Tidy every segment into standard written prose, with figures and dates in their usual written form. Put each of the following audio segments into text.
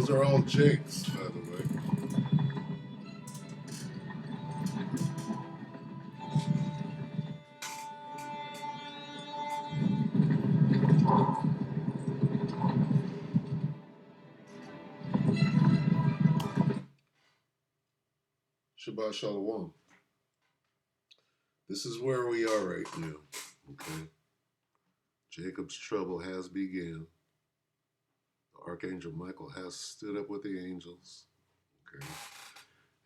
Those are all Jakes, by the way. Shabbat Shalom. This is where we are right now. Okay. Jacob's trouble has begun. The Archangel Michael has stood up with the angels. Okay.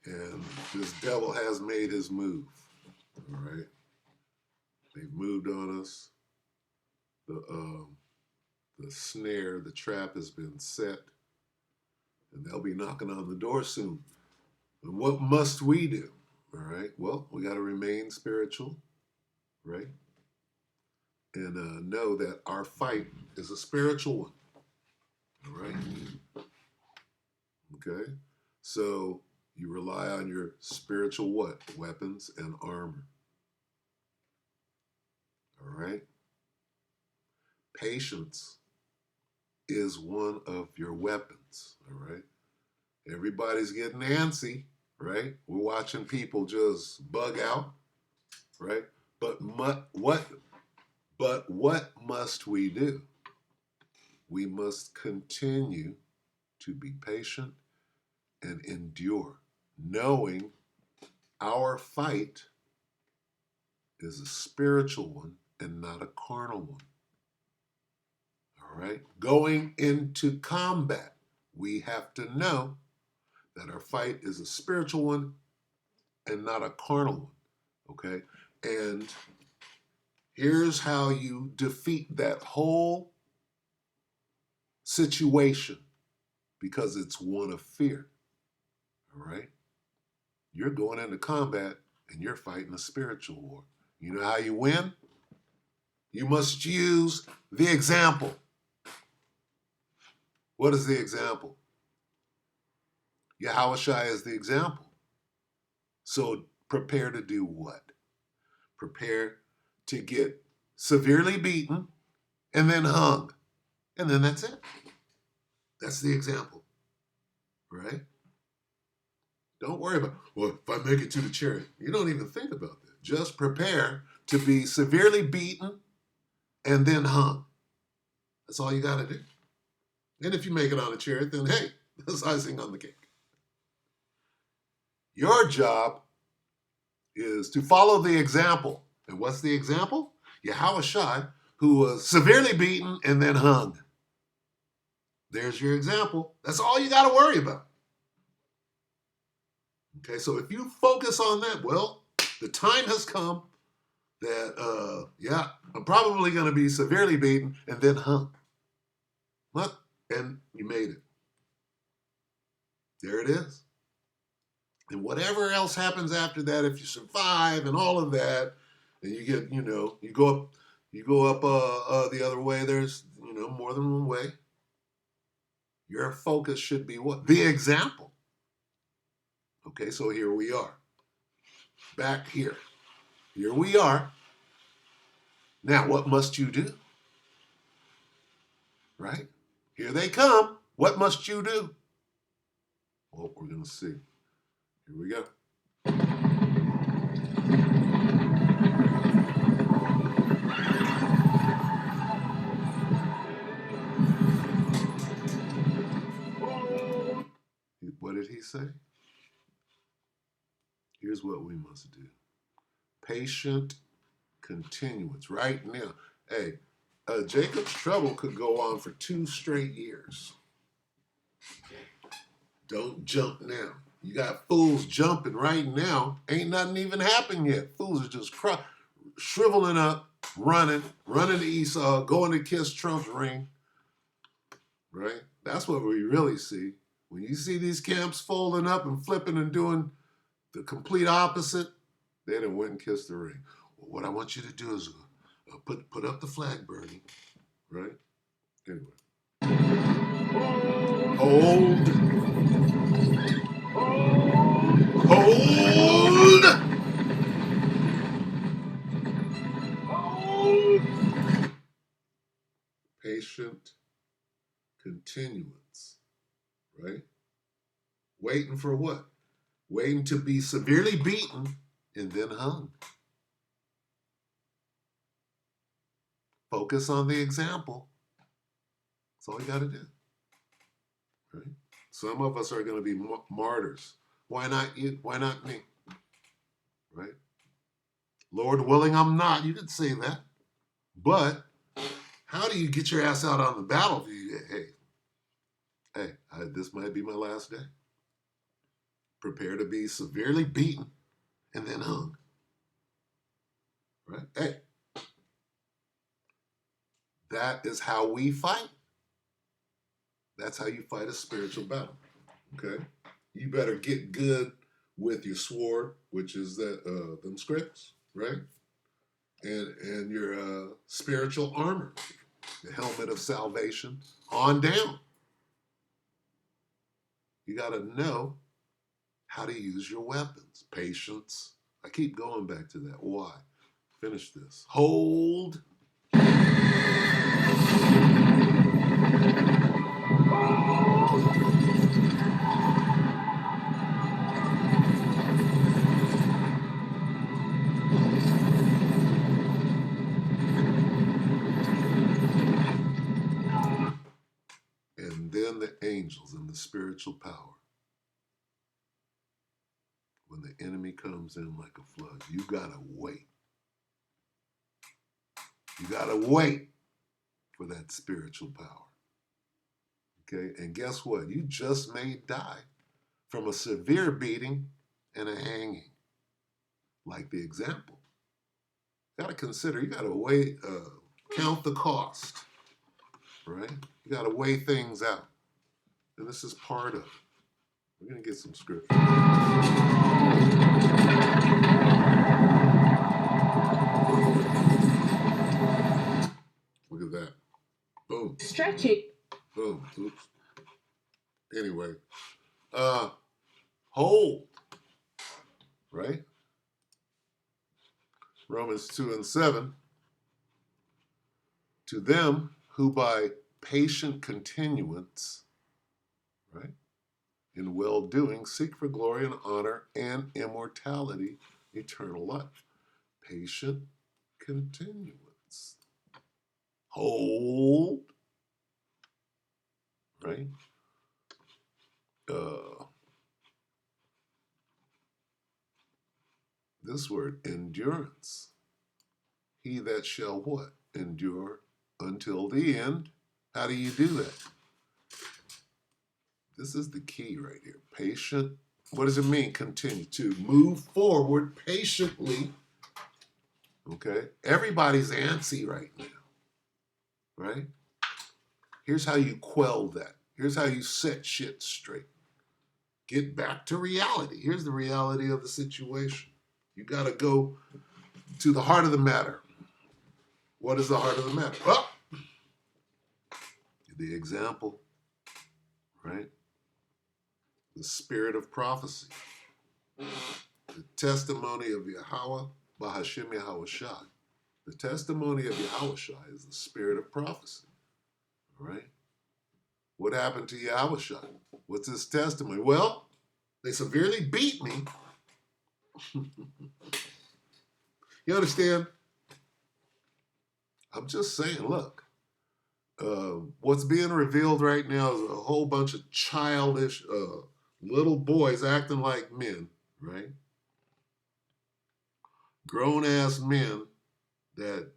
And this devil has made his move. All right. They've moved on us. The snare, the trap has been set. And they'll be knocking on the door soon. And what must we do? All right. Well, we got to remain spiritual, right? And know that our fight is a spiritual one. All right. Okay. So you rely on your spiritual what? Weapons and armor. All right. Patience is one of your weapons. All right. Everybody's getting antsy, right? We're watching people just bug out, right? But what must we do? We must continue to be patient and endure, knowing our fight is a spiritual one and not a carnal one. All right? Going into combat, we have to know that our fight is a spiritual one and not a carnal one. Okay? And here's how you defeat that whole situation, because it's one of fear. All right? You're going into combat and you're fighting a spiritual war. You know how you win? You must use the example. What is the example? Yahushua is the example. So prepare to do what? Prepare to get severely beaten and then hung. And then that's it. That's the example. Right? Don't worry about, well, if I make it to the chariot. You don't even think about that. Just prepare to be severely beaten and then hung. That's all you got to do. And if you make it on a chariot, then hey, that's icing on the cake. Your job is to follow the example. And what's the example? Yahushua, who was severely beaten and then hung. There's your example. That's all you got to worry about. Okay, so if you focus on that, well, the time has come that, I'm probably going to be severely beaten and then hung. What? And you made it. There it is. And whatever else happens after that, if you survive and all of that, and you get, you go up the other way, there's, more than one way. Your focus should be what? The example. Okay, so here we are. Back here. Here we are. Now, what must you do? Right? Here they come. What must you do? Well, we're going to see. Here we go. What did he say? Here's what we must do. Patient continuance. Right now. Hey, Jacob's trouble could go on for 2 straight years. Don't jump now. You got fools jumping right now. Ain't nothing even happened yet. Fools are just shriveling up, running to Esau, going to kiss Trump's ring. Right? That's what we really see. When you see these camps folding up and flipping and doing the complete opposite, they done went and kissed the ring. Well, what I want you to do is put up the flag burning. Right? Anyway. Hold. Patient continuance, right? Waiting for what? Waiting to be severely beaten and then hung. Focus on the example. That's all you got to do, right? Some of us are going to be martyrs. Why not you? Why not me? Right? Lord willing, I'm not. You could say that. But how do you get your ass out on the battlefield? Hey, this might be my last day. Prepare to be severely beaten and then hung. Right? Hey, that is how we fight. That's how you fight a spiritual battle. Okay? You better get good with your sword, which is them scripts, right? And your spiritual armor, the helmet of salvation, on down. You got to know how to use your weapons. Patience. I keep going back to that. Why? Finish this. Hold. And then the angels and the spiritual power. When the enemy comes in like a flood, you got to wait. You got to wait for that spiritual power. Okay? And guess what? You just may die from a severe beating and a hanging. Like the example. You got to consider, you got to weigh, count the cost. Right? You got to weigh things out. And this is part of it. We're going to get some scripture. Look at that. Boom. Stretching. Boom. Oops. Anyway. Hold. Right? Romans 2:7. To them who by patient continuance, right, in well-doing seek for glory and honor and immortality, eternal life. Patient continuance. Hold. Right? This word, endurance. He that shall what? Endure until the end. How do you do that? This is the key right here. Patient. What does it mean? Continue to move forward patiently. Okay? Everybody's antsy right now. Right? Here's how you quell that. Here's how you set shit straight. Get back to reality. Here's the reality of the situation. You got to go to the heart of the matter. What is the heart of the matter? Well, the example, right? The spirit of prophecy. The testimony of Yahweh, Bahashim Yahushai. The testimony of Yahushai is the spirit of prophecy. All right? What happened to Yahushai? What's his testimony? Well, they severely beat me. You understand? I'm just saying, look, what's being revealed right now is a whole bunch of childish little boys acting like men, right? Grown-ass men that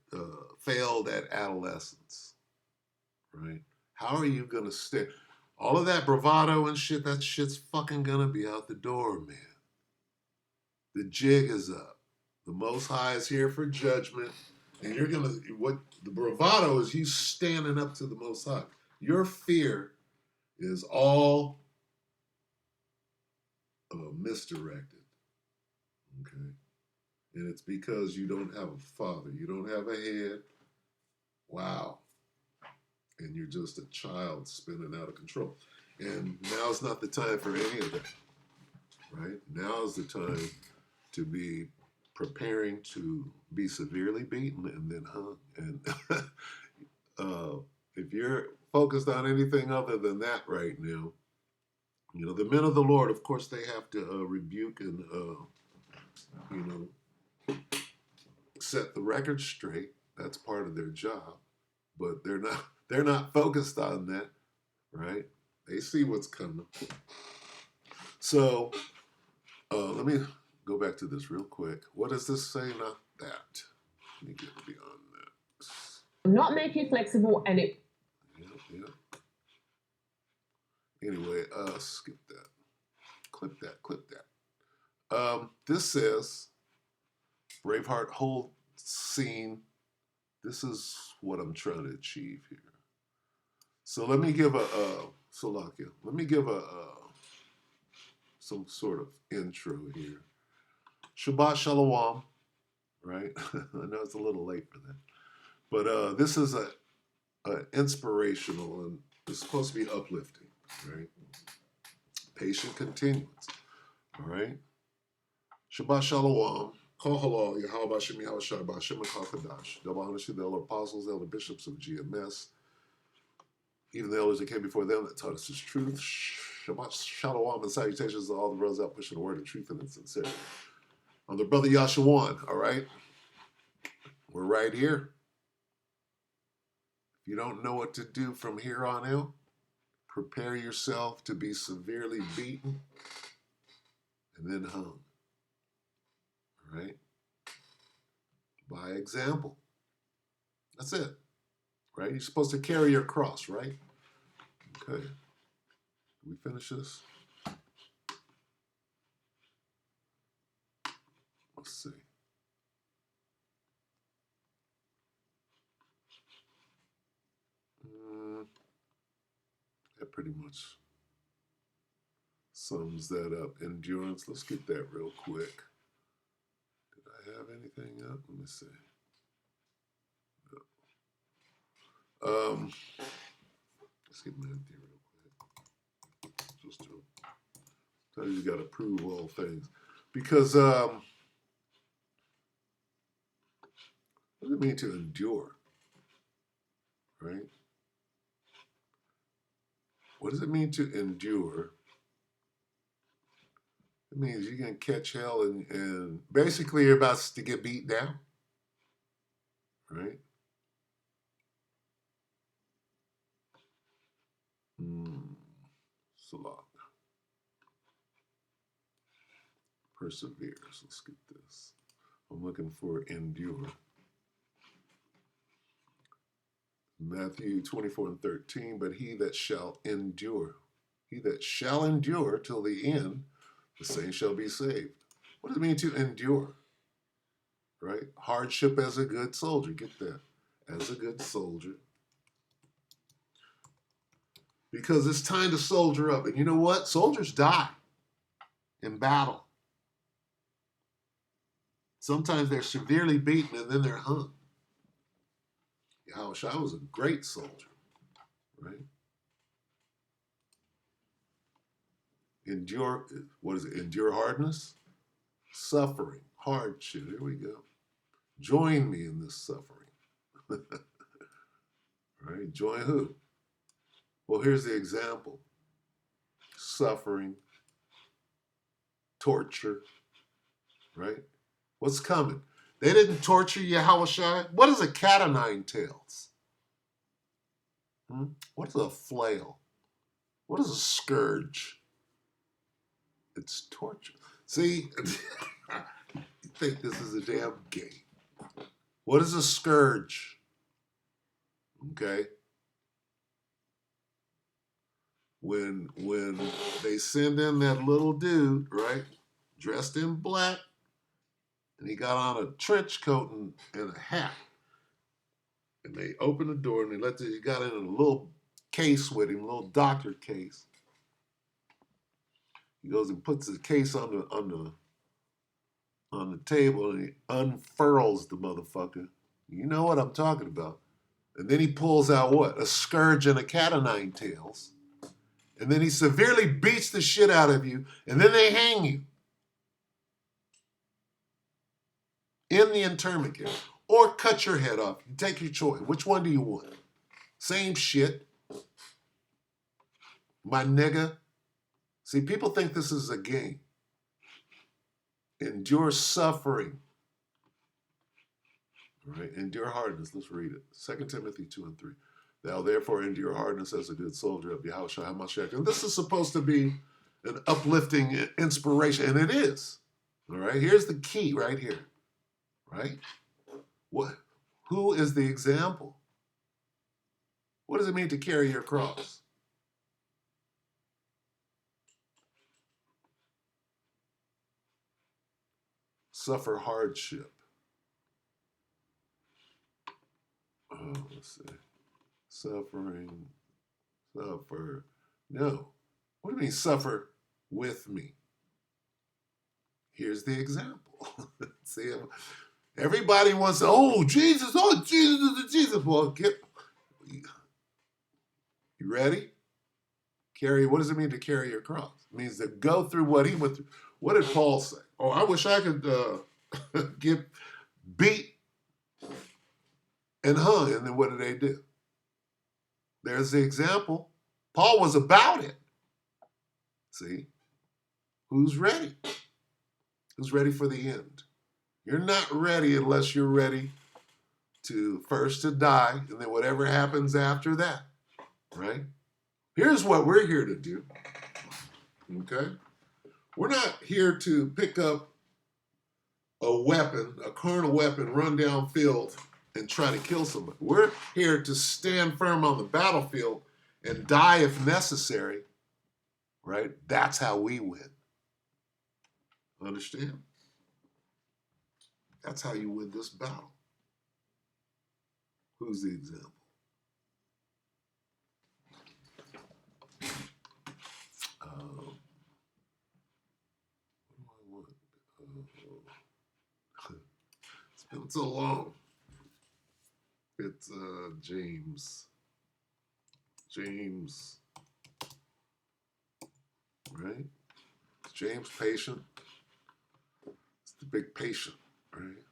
failed at adolescence, right? How are you going to stay? All of that bravado and shit, that shit's fucking going to be out the door, man. The jig is up. The Most High is here for judgment. And you're going to, what the bravado is you standing up to the Most High. Your fear is all misdirected. Okay? And it's because you don't have a father. You don't have a head. Wow. And you're just a child spinning out of control. And now's not the time for any of that. Right? Now is the time to be preparing to be severely beaten and then hung. And if you're focused on anything other than that right now, You know, the men of the Lord, of course, they have to rebuke and, you know, set the record straight. That's part of their job. But they're not focused on that, right? They see what's coming. So let me go back to this real quick. What does this say? Not that. Let me get beyond that. Not make you flexible and it. Yeah. Anyway, skip that. Clip that. This says, Braveheart whole scene. This is what I'm trying to achieve here. So let me give Salakia. Let me give some sort of intro here. Shabbat Shalom, right? I know it's a little late for that, but this is a inspirational and it's supposed to be uplifting, right? Patient continuance, all right? Shabbat Shalom. Kol halal, Yahweh Bashem Yahweh Shai Bashem HaKadash. Double honor to the elder apostles, the elder bishops of GMS, even the elders that came before them that taught us His truth. Shabbat Shalom and salutations to all the brothers out pushing the word of truth and sincerity. I'm the brother Yashawan, all right? We're right here. If you don't know what to do from here on out, prepare yourself to be severely beaten and then hung, all right? By example. That's it, right? You're supposed to carry your cross, right? Okay. Did we finish this? Let's see. That pretty much sums that up. Endurance. Let's get that real quick. Did I have anything up? Let me see. No. Let's get Matthew real quick. Just to tell you got to prove all things. Because what does it mean to endure? Right? What does it mean to endure? It means you're going to catch hell and basically you're about to get beat down. Right? Salah. Perseveres. Let's get this. I'm looking for endure. Matthew 24:13, but he that shall endure till the end, the same shall be saved. What does it mean to endure? Right? Hardship as a good soldier. Get that. As a good soldier. Because it's time to soldier up. And you know what? Soldiers die in battle. Sometimes they're severely beaten and then they're hung. Yahushua was a great soldier, right? Endure, what is it? Endure hardness, suffering, hardship. Here we go. Join me in this suffering. Right? Join who? Well, here's the example. Suffering, torture, right? What's coming? They didn't torture Yahushua. What is a cat o' nine tails? What is a flail? What is a scourge? It's torture. See, you think this is a damn game. What is a scourge? Okay. When they send in that little dude, right, dressed in black, and he got on a trench coat and a hat, and they open the door and he got in a little case with him, a little doctor case. He goes and puts the case on the table and he unfurls the motherfucker. You know what I'm talking about. And then he pulls out what? A scourge and a cat o' nine tails. And then he severely beats the shit out of you, and then they hang you in the internment camp. Or cut your head off. You take your choice. Which one do you want? Same shit. My nigga. See, people think this is a game. Endure suffering. All right, endure hardness. Let's read it. 2 Timothy 2 and 3. Thou therefore endure hardness as a good soldier of Yahushua HaMashiach. And this is supposed to be an uplifting inspiration, and it is. All right, here's the key right here. Right? What? Who is the example? What does it mean to carry your cross? Suffer hardship. Oh, let's see. Suffering. Suffer. No. What do you mean suffer with me? Here's the example. See, everybody wants to, oh, Jesus, Jesus. Well, you ready? Carry, what does it mean to carry your cross? It means to go through what he went through. What did Paul say? Oh, I wish I could get beat and hung. And then what did they do? There's the example. Paul was about it. See? Who's ready? Who's ready for the end? You're not ready unless you're ready to first to die and then whatever happens after that. Right? Here's what we're here to do. Okay? We're not here to pick up a weapon, a carnal weapon, run downfield and try to kill somebody. We're here to stand firm on the battlefield and die if necessary, right? That's how we win. Understand? That's how you win this battle. Who's the example? What do I want? It's been so long. It's James. James. Right? It's James patient. It's the big patient, right?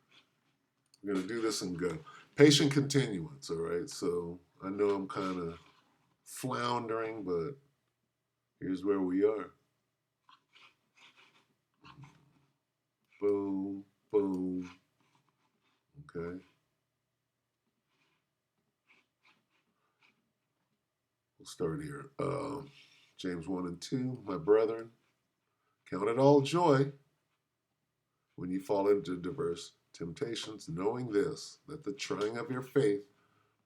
We're going to do this and go. Patient continuance, all right? So I know I'm kind of floundering, but here's where we are. Boom, boom. Okay. We'll start here. James 1 and 2, my brethren, count it all joy when you fall into diverse temptations, knowing this, that the trying of your faith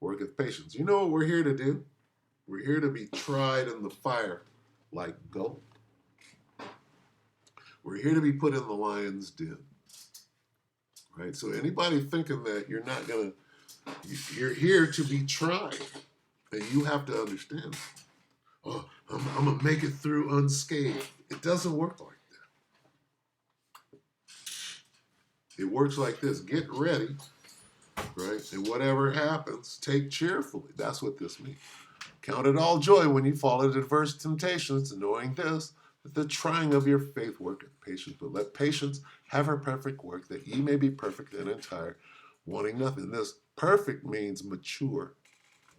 worketh patience. You know what we're here to do? We're here to be tried in the fire like gold. We're here to be put in the lion's den. Right? So anybody thinking that you're not going to, you're here to be tried. And you have to understand, oh, I'm going to make it through unscathed. It doesn't work like that. It works like this. Get ready, right? And whatever happens, take cheerfully. That's what this means. Count it all joy when you fall into diverse temptations, knowing this, that the trying of your faith worketh patience. But let patience have her perfect work, that ye may be perfect and entire, wanting nothing. This perfect means mature,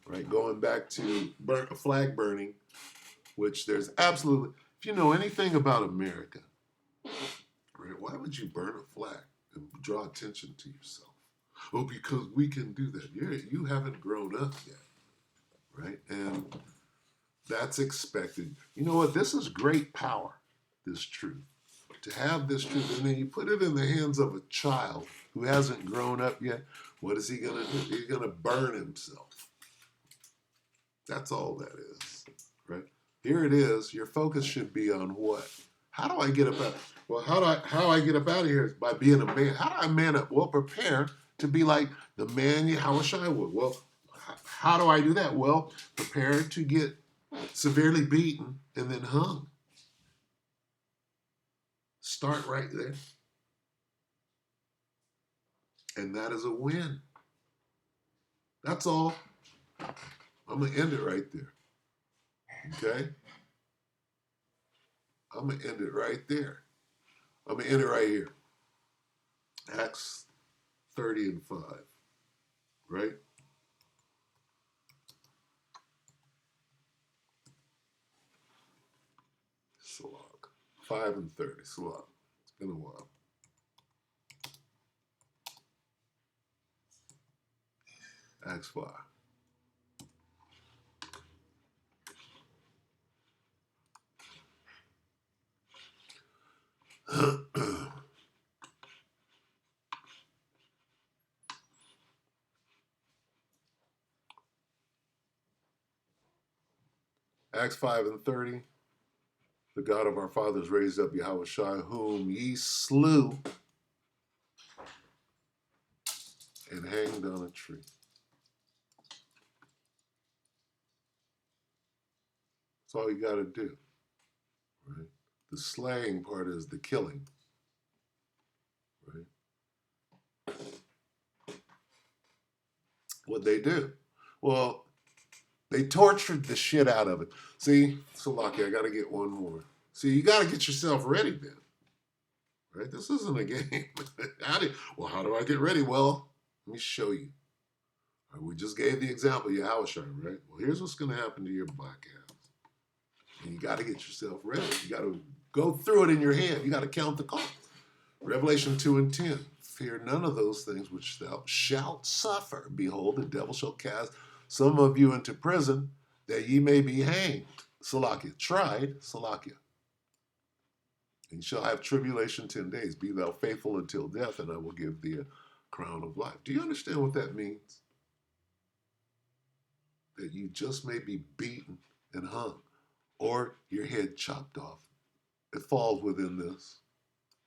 right? Going back to flag burning, which there's absolutely, if you know anything about America, right, why would you burn a flag and draw attention to yourself? Oh, because we can do that. You haven't grown up yet, right? And that's expected. You know what? This is great power, this truth. To have this truth, and then you put it in the hands of a child who hasn't grown up yet, what is he going to do? He's going to burn himself. That's all that is, right? Here it is. Your focus should be on what? How do I get up out? Well, how I get up out of here is by being a man. How do I man up? Well, prepare to be like the man Yahushua would. Well, how do I do that? Well, prepare to get severely beaten and then hung. Start right there. And that is a win. That's all. I'm going to end it right there. Okay? I'm going to end it right there. I'm going to end it right here. Acts 30 and 5. Right? Salah. 5 and 30. Salah. It's been a while. Acts 5. Acts 5 and 30. The God of our fathers raised up Yahushua, whom ye slew and hanged on a tree. That's all you got to do, right? The slaying part is the killing, right? What'd they do? Well, they tortured the shit out of it. See, Salaki, I got to get one more. See, you got to get yourself ready then, right? This isn't a game. How do I get ready? Well, let me show you. Right, we just gave the example of Yahushua, right? Well, here's what's going to happen to your black ass. And you got to get yourself ready. You got to go through it in your head. You got to count the cost. Revelation 2 and 10. Fear none of those things which thou shalt suffer. Behold, the devil shall cast some of you into prison, that ye may be hanged. Salakia. Tried. Salakia. And you shall have tribulation 10 days. Be thou faithful until death, and I will give thee a crown of life. Do you understand what that means? That you just may be beaten and hung, or your head chopped off. It falls within this,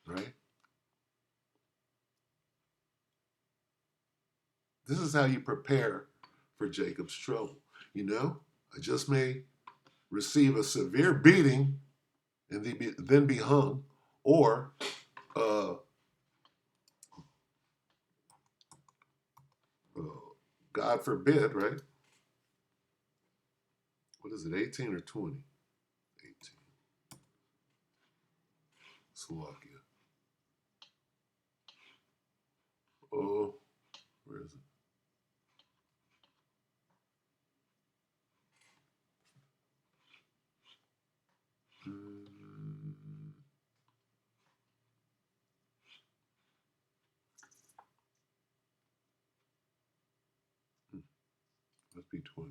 right? This is how you prepare for Jacob's trouble. You know, I just may receive a severe beating and then be hung, or God forbid, right? What is it, 18 or 20? 18. Slovakia. Oh, where is it? Must be 20.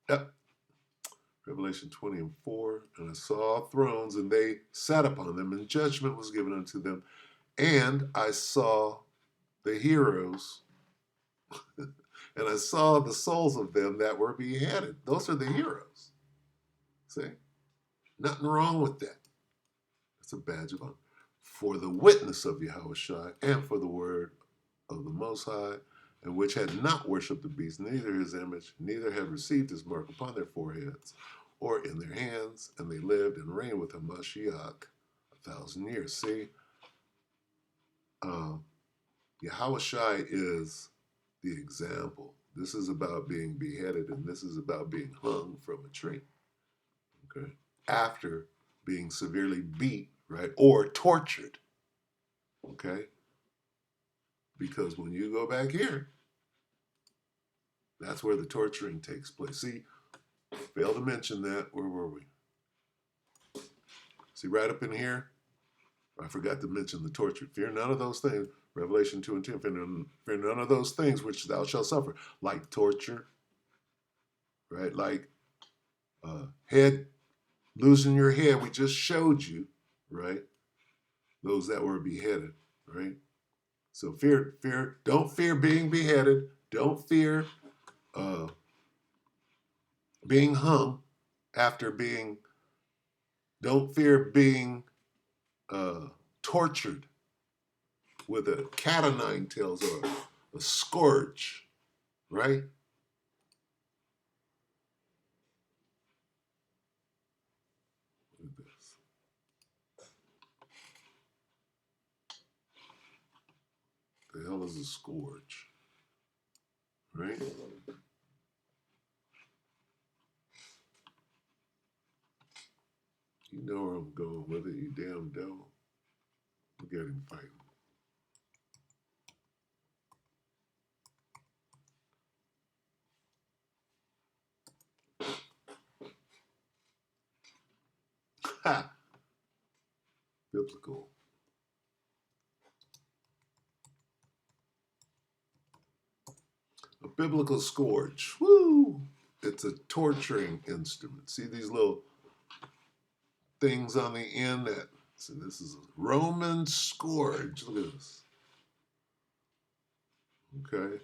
Yep. Revelation 20 and 4. And I saw thrones, and they sat upon them, and judgment was given unto them. And I saw the heroes, and I saw the souls of them that were beheaded. Those are the heroes. See? Nothing wrong with that. It's a badge of honor. For the witness of Yahushua and for the word of the Most High, and which had not worshipped the beast, neither his image, neither had received his mark upon their foreheads or in their hands, and they lived and reigned with Hamashiach 1,000 years. See, Yahushua is the example. This is about being beheaded, and this is about being hung from a tree. Okay, after being severely beat, right, or tortured. Okay, because when you go back here, that's where the torturing takes place. See, failed to mention that. Where were we? See, right up in here, I forgot to mention the torture. Fear none of those things. Revelation 2 and 10. Fear none of those things which thou shalt suffer. Like torture, right? Like head, losing your head. We just showed you, right? Those that were beheaded, right? So don't fear being beheaded. Don't fear being hung after being, don't fear being tortured with a cat o' nine tails or a scourge, right? Look at this. The hell is a scourge, right? You know where I'm going with it, you damn devil. Look at him fighting. Biblical. A biblical scourge. Woo! It's a torturing instrument. See these little things on the end that, so this is a Roman scourge. Look at this. Okay.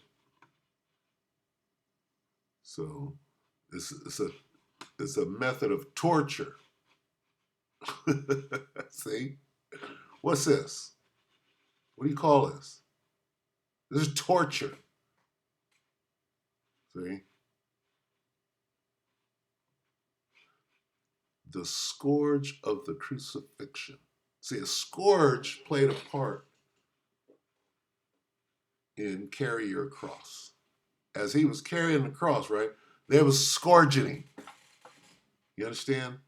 So it's a method of torture. See? What's this? What do you call this? This is torture. See? The scourge of the crucifixion. See, a scourge played a part in carry your cross. As he was carrying the cross, right, they was scourging him. You understand?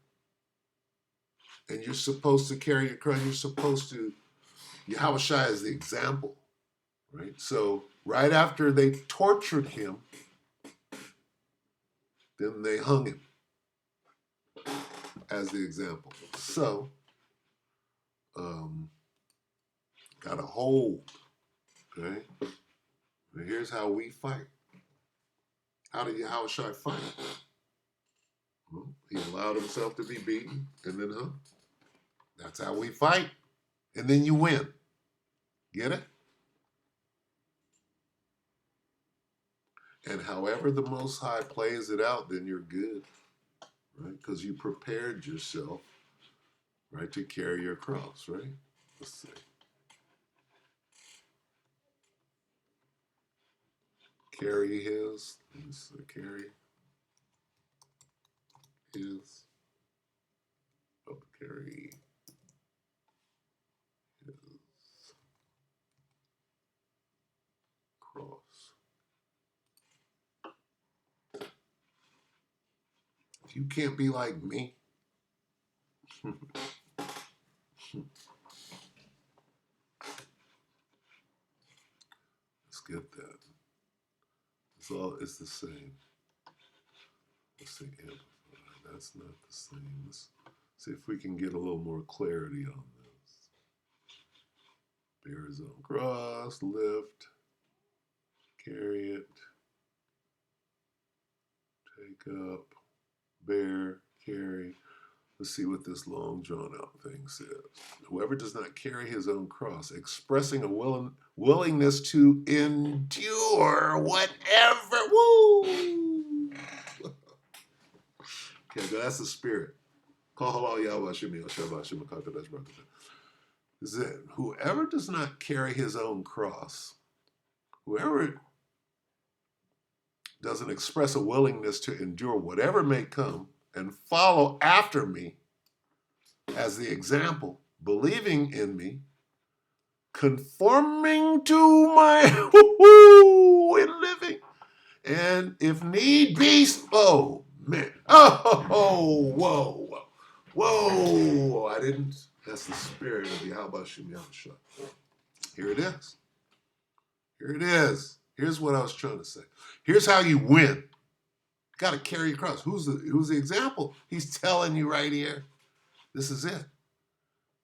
And you're supposed to carry your cross. You're supposed to, Yahushua is the example, right? So right after they tortured him, then they hung him as the example. So, got a hold, okay? And here's how we fight. How did Yahushua fight? Well, he allowed himself to be beaten and then hung. That's how we fight. And then you win. Get it? And however the Most High plays it out, then you're good, right? Because you prepared yourself, right, to carry your cross, right? Let's see. Carry his. Let's see, carry his. Oh, carry his cross. If you can't be like me, let's get that. It's the same. Let's see, amplify. That's not the same. Let's see if we can get a little more clarity on this. Bear his own cross, lift, carry it, take up, bear, carry. Let's see what this long drawn out thing says. Whoever does not carry his own cross, expressing a willingness to endure whatever. Woo! Okay, that's the spirit. This is it. Whoever does not carry his own cross, whoever doesn't express a willingness to endure whatever may come and follow after me as the example, believing in me, conforming to my in living, and if need be, oh man, whoa, I didn't. That's the spirit of Yahweh Shem Yahushua. Here it is. Here it is. Here's what I was trying to say. Here's how you win. You got to carry your cross. Who's the example? He's telling you right here. This is it.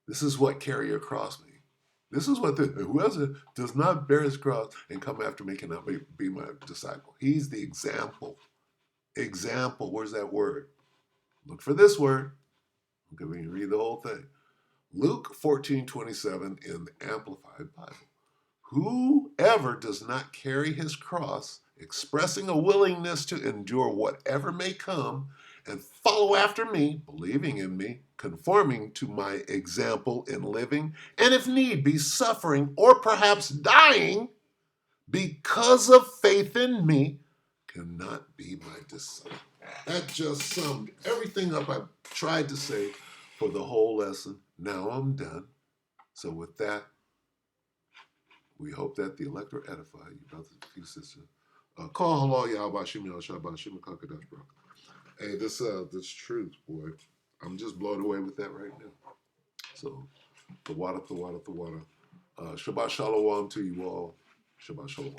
This is what carry your cross means. This is what whoever does not bear his cross and come after me cannot be my disciple. He's the example. Example. Where's that word? Look for this word. Okay, we can read the whole thing. Luke 14:27 in the Amplified Bible. Whoever does not carry his cross, expressing a willingness to endure whatever may come, and follow after me, believing in me, conforming to my example in living, and if need be, suffering or perhaps dying because of faith in me, cannot be my disciple. That just summed everything up I tried to say for the whole lesson. Now I'm done. So with that, we hope that the elect are edified, you brothers and sisters. Call hello, Yahweh Shem Yahushua Shem Kakadash Bro. Hey, this truth, boy. I'm just blown away with that right now. So, the water. Shabbat Shalom to you all. Shabbat Shalom.